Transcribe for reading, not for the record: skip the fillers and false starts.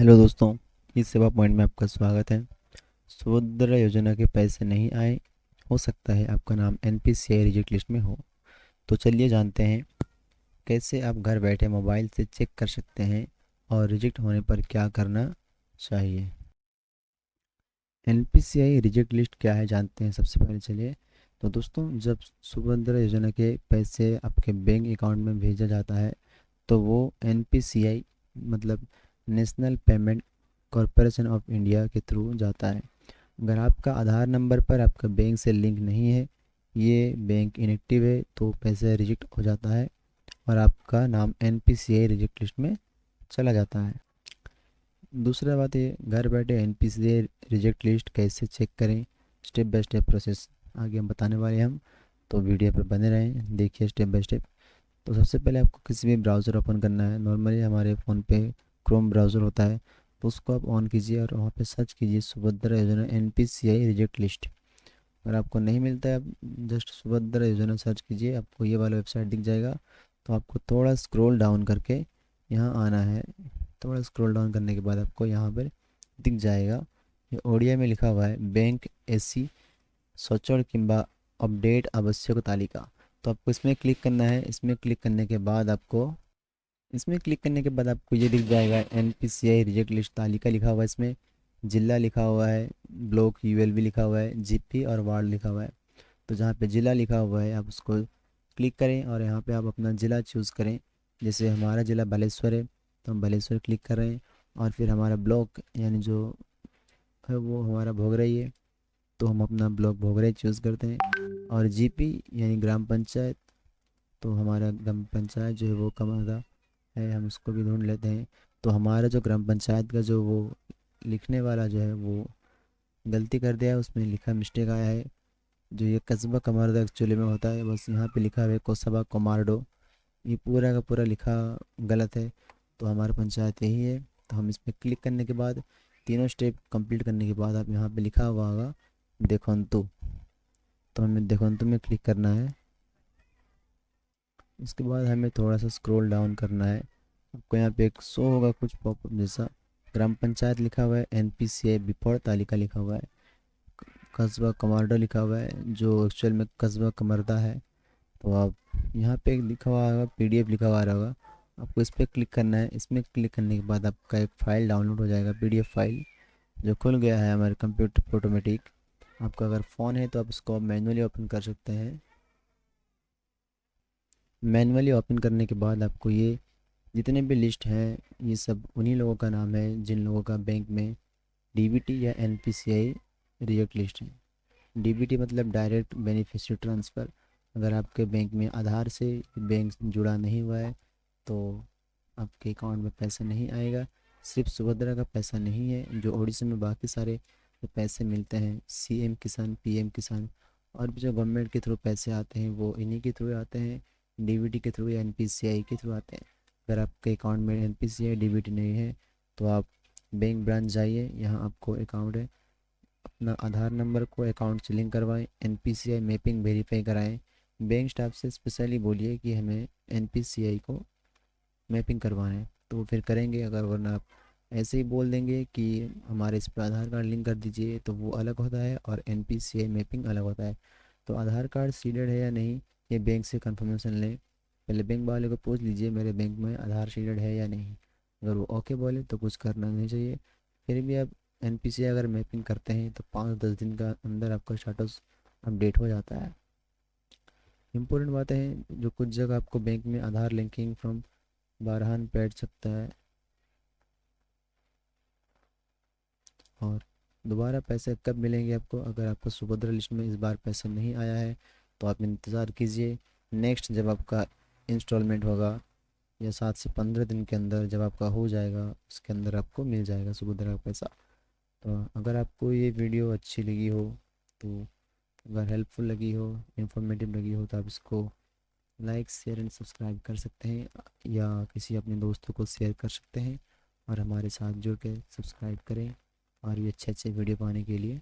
Hello दोस्तों, इस सेवा पॉइंट में आपका स्वागत है। सुभद्रा योजना के पैसे नहीं आए, हो सकता है आपका नाम एनपीसीआई रिजेक्ट लिस्ट में हो। तो चलिए जानते हैं कैसे आप घर बैठे मोबाइल से चेक कर सकते हैं और रिजेक्ट होने पर क्या करना चाहिए। एनपीसीआई रिजेक्ट लिस्ट क्या है जानते हैं सबसे पहले। चलिए, तो दोस्तों, जब सुभद्रा योजना के पैसे आपके बैंक अकाउंट में भेजा जाता है तो वो एनपीसीआई मतलब national payment corporation of India के थ्रू जाता है। अगर आपका आधार नंबर पर आपका बैंक से लिंक नहीं है, ये बैंक इनएक्टिव है, तो पैसे रिजेक्ट हो जाता है और आपका नाम एनपीसीआई रिजेक्ट लिस्ट में चला जाता है। दूसरा बात है, घर बैठे एनपीसीआई रिजेक्ट लिस्ट कैसे चेक करें, स्टेप बाय स्टेप प्रोसेस आगे हम बताने वाले हैं। हम तो वीडियो पर बने रहें, देखिए स्टेप बाय स्टेप। तो सबसे पहले आपको किसी भी ब्राउज़र ओपन करना है। नॉर्मली हमारे फ़ोन पे क्रोम ब्राउज़र होता है, तो उसको आप ऑन कीजिए और वहाँ पे सर्च कीजिए सुभद्रा योजना एनपीसीआई रिजेक्ट लिस्ट। अगर आपको नहीं मिलता है, आप जस्ट सुभद्रा योजना सर्च कीजिए, आपको ये वाला वेबसाइट दिख जाएगा। तो आपको थोड़ा स्क्रॉल डाउन करके यहाँ आना है। थोड़ा स्क्रॉल डाउन करने के बाद आपको यहाँ पर दिख जाएगा, ये ओडिया में लिखा हुआ है बैंक एसी सचोट किंबा अपडेट आवश्यक तालिका। तो आपको इसमें क्लिक करना है। इसमें क्लिक करने के बाद आपको ये दिख जाएगा एनपीसीआई रिजेक्ट लिस्ट तालिका लिखा हुआ है। इसमें जिला लिखा हुआ है, ब्लॉक यूएलबी लिखा हुआ है, जीपी और वार्ड लिखा हुआ है। तो जहाँ पे जिला लिखा हुआ है आप उसको क्लिक करें और यहाँ पे आप अपना ज़िला चूज़ करें। जैसे हमारा ज़िला बालेश्वर है, तो हम बालेश्वर क्लिक कर रहे हैं। और फिर हमारा ब्लॉक यानी जो है वो हमारा भोगरई है, तो हम अपना ब्लॉक भोगरई चूज़ करते हैं। और जीपी यानी ग्राम पंचायत, तो हमारा ग्राम पंचायत जो है वो कमादा है, हम उसको भी ढूंढ लेते हैं। तो हमारा जो ग्राम पंचायत का जो वो लिखने वाला जो है वो गलती कर दिया है, उसमें लिखा मिस्टेक आया है। जो ये कस्बा कमारडो एक्चुअली में होता है, बस यहाँ पे लिखा हुआ है कोसबा कमारडो, ये पूरा का पूरा लिखा गलत है। तो हमारा पंचायत यही है। तो हम इस पर क्लिक करने के बाद, तीनों स्टेप कंप्लीट करने के बाद आप यहाँ पे लिखा हुआ होगा देखंतु, तो हमें देखंतु में क्लिक करना है। उसके बाद हमें थोड़ा सा स्क्रॉल डाउन करना है। आपको यहाँ पे एक शो होगा कुछ पॉपअप जैसा, ग्राम पंचायत लिखा हुआ है, एनपीसीआई बिफोर तालिका लिखा हुआ है, कस्बा कमारडा लिखा हुआ है जो एक्चुअल में कस्बा कमरदा है। तो आप यहाँ पे एक लिखा हुआ होगा पीडीएफ लिखा हुआ रहेगा, आपको इस पर क्लिक करना है। इसमें क्लिक करने के बाद आपका एक फ़ाइल डाउनलोड हो जाएगा, पीडीएफ फाइल जो खुल गया है हमारे कंप्यूटर पर ऑटोमेटिक। आपका अगर फ़ोन है तो आप उसको मैनुअली ओपन कर सकते हैं। मैनुअली ओपन करने के बाद आपको ये जितने भी लिस्ट हैं, ये सब उन्हीं लोगों का नाम है जिन लोगों का बैंक में डीबीटी या एनपीसीआई रिजेक्ट लिस्ट है। डीबीटी मतलब डायरेक्ट बेनिफिशियरी ट्रांसफ़र। अगर आपके बैंक में आधार से बैंक जुड़ा नहीं हुआ है तो आपके अकाउंट में पैसा नहीं आएगा। सिर्फ सुभद्रा का पैसा नहीं है, जो ओडिशा में बाकी सारे जो पैसे मिलते हैं, सीएम किसान, पीएम किसान और भी जो गवर्नमेंट के थ्रू पैसे आते हैं वो इन्हीं के थ्रू आते हैं, डीबीटी के थ्रू या एनपीसीआई के थ्रू आते हैं। अगर आपके अकाउंट में एनपीसीआई डीबीटी नहीं है तो आप बैंक ब्रांच जाइए, यहाँ आपको अकाउंट है, अपना आधार नंबर को अकाउंट से लिंक करवाएं, एनपीसीआई मैपिंग वेरीफाई कराएं। बैंक स्टाफ से स्पेशली बोलिए कि हमें एनपीसीआई को मैपिंग करवाना है, तो वो फिर करेंगे। अगर वरना आप ऐसे ही बोल देंगे कि हमारे इस पर आधार कार्ड लिंक कर दीजिए, तो वो अलग होता है और एनपीसीआई मैपिंग अलग होता है। तो आधार कार्ड सीडेड है या नहीं, ये बैंक से कंफर्मेशन लें। पहले बैंक वाले को पूछ लीजिए मेरे बैंक में आधार सीडेड है या नहीं। अगर वो ओके बोले तो कुछ करना नहीं चाहिए। फिर भी आप एनपीसीआई अगर मैपिंग करते हैं तो 5-10 दिन का अंदर आपका स्टेटस अपडेट हो जाता है। इम्पोर्टेंट बातें हैं, जो कुछ जगह आपको बैंक में आधार लिंकिंग फ्रॉम बारहान बैठ सकता है और दोबारा पैसे कब मिलेंगे आपको, अगर आपको सुभद्रा लिस्ट में इस बार पैसा नहीं आया है तो आप इंतज़ार कीजिए। नेक्स्ट जब आपका इंस्टॉलमेंट होगा या 7 से 15 दिन के अंदर जब आपका हो जाएगा, उसके अंदर आपको मिल जाएगा सुभद्रा का पैसा। तो अगर आपको ये वीडियो अच्छी लगी हो, तो अगर हेल्पफुल लगी हो, इंफॉर्मेटिव लगी हो, तो आप इसको लाइक शेयर एंड सब्सक्राइब कर सकते हैं या किसी अपने दोस्तों को शेयर कर सकते हैं और हमारे साथ जुड़ के सब्सक्राइब करें और ये अच्छे अच्छे वीडियो पाने के लिए।